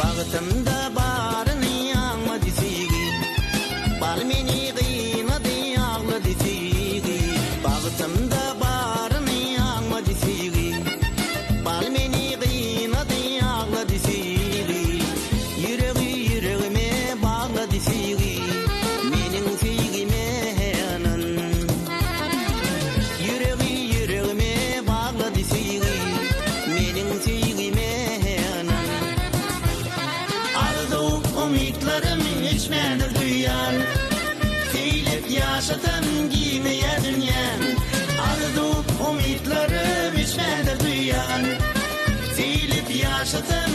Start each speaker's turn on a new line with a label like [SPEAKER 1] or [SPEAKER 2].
[SPEAKER 1] Bagtymda barny ýağma disigi, bal meni gynady ýağla disigi. Bagtymda barny ýağma disigi, bal meni gynady ýağla disigi. Ýüregi ýüregime bagla disigi, meniň sevgime henan. Ýüregi ýüregime bagla disigi, meniň sevgime henan. Arzu umidlarım içmedir duyan, seylip yaşatan giymeye dünyan. Arzu umidlarım içmedir duyan, seylip yaşatan